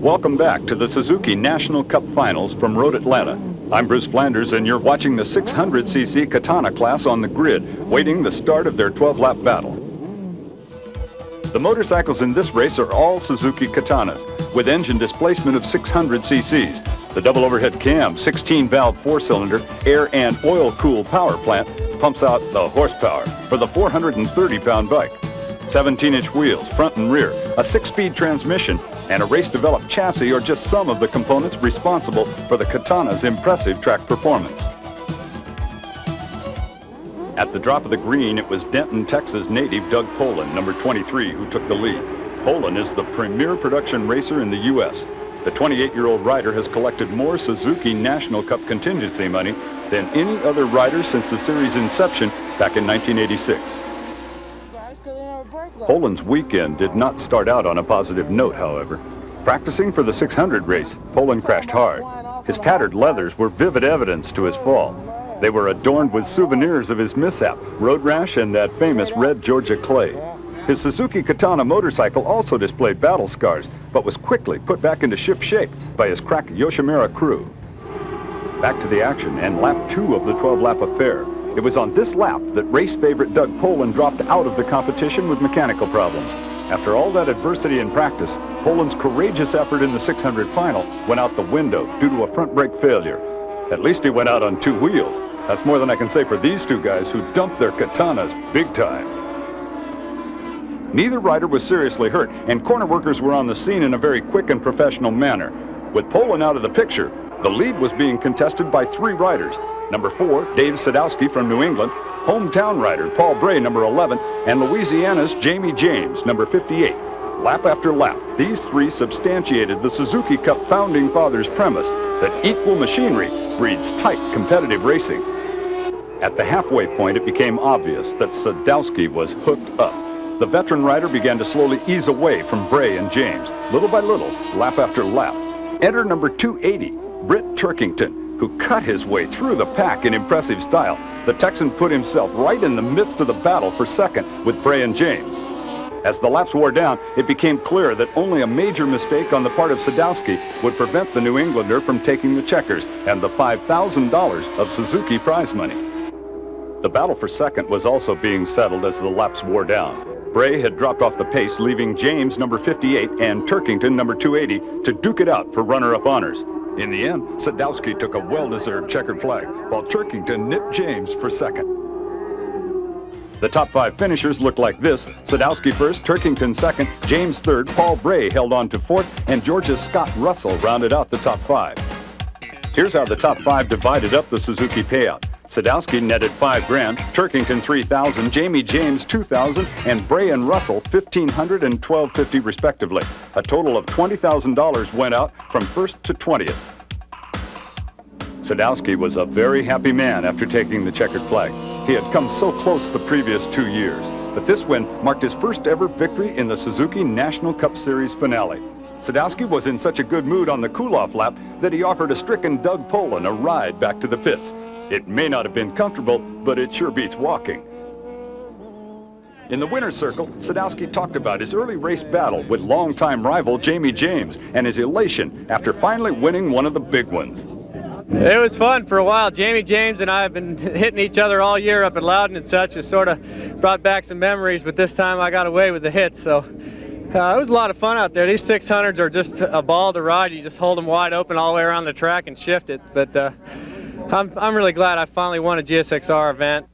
Welcome back to the Suzuki National Cup Finals from Road Atlanta. I'm Bruce Flanders, and you're watching the 600cc Katana class on the grid, waiting the start of their 12-lap battle. The motorcycles in this race are all Suzuki Katanas, with engine displacement of 600 cc's. The double overhead cam, 16-valve four-cylinder, air and oil-cooled power plant pumps out the horsepower for the 430-pound bike. 17-inch wheels, front and rear, a 6-speed transmission, and a race-developed chassis are just some of the components responsible for the Katana's impressive track performance. At the drop of the green, it was Denton, Texas native Doug Poland, number 23, who took the lead. Poland is the premier production racer in the U.S. The 28-year-old rider has collected more Suzuki National Cup contingency money than any other rider since the series' inception back in 1986. Poland's weekend did not start out on a positive note, however. Practicing for the 600 race, Poland crashed hard. His tattered leathers were vivid evidence to his fall. They were adorned with souvenirs of his mishap, road rash, and that famous red Georgia clay. His Suzuki Katana motorcycle also displayed battle scars, but was quickly put back into ship shape by his crack Yoshimura crew. Back to the action and lap 2 of the 12-lap affair. It was on this lap that race favorite Doug Poland dropped out of the competition with mechanical problems. After all that adversity in practice, Poland's courageous effort in the 600 final went out the window due to a front brake failure. At least he went out on 2 wheels. That's more than I can say for these two guys who dumped their Katanas big time. Neither rider was seriously hurt, and corner workers were on the scene in a very quick and professional manner. With Poland out of the picture, the lead was being contested by 3 riders. Number 4, Dave Sadowski from New England, hometown rider Paul Bray, number 11, and Louisiana's Jamie James, number 58. Lap after lap, these 3 substantiated the Suzuki Cup founding fathers' premise that equal machinery breeds tight competitive racing. At the halfway point, it became obvious that Sadowski was hooked up. The veteran rider began to slowly ease away from Bray and James, little by little, lap after lap. Enter number 280, Britt Turkington, who cut his way through the pack in impressive style. The Texan put himself right in the midst of the battle for second with Bray and James. As the laps wore down, it became clear that only a major mistake on the part of Sadowski would prevent the New Englander from taking the checkers and the $5,000 of Suzuki prize money. The battle for second was also being settled as the laps wore down. Bray had dropped off the pace, leaving James, number 58, and Turkington, number 280, to duke it out for runner-up honors. In the end, Sadowski took a well-deserved checkered flag, while Turkington nipped James for second. The top 5 finishers looked like this: Sadowski first, Turkington second, James third, Paul Bray held on to fourth, and Georgia's Scott Russell rounded out the top 5. Here's how the top 5 divided up the Suzuki payout. Sadowski netted $5,000, Turkington $3,000, Jamie James $2,000, and Bray and Russell $1,500 and $1,250 respectively. A total of $20,000 went out from 1st to 20th. Sadowski was a very happy man after taking the checkered flag. He had come so close the previous 2 years, but this win marked his first ever victory in the Suzuki National Cup Series finale. Sadowski was in such a good mood on the cool-off lap that he offered a stricken Doug Poland a ride back to the pits. It may not have been comfortable, but it sure beats walking. In the winner's circle, Sadowski talked about his early race battle with longtime rival Jamie James and his elation after finally winning one of the big ones. It was fun for a while. Jamie James and I have been hitting each other all year up at Loudon and such. It sort of brought back some memories, but this time I got away with the hits, so it was a lot of fun out there. These 600s are just a ball to ride. You just hold them wide open all the way around the track and shift it. But I'm really glad I finally won a GSX-R event.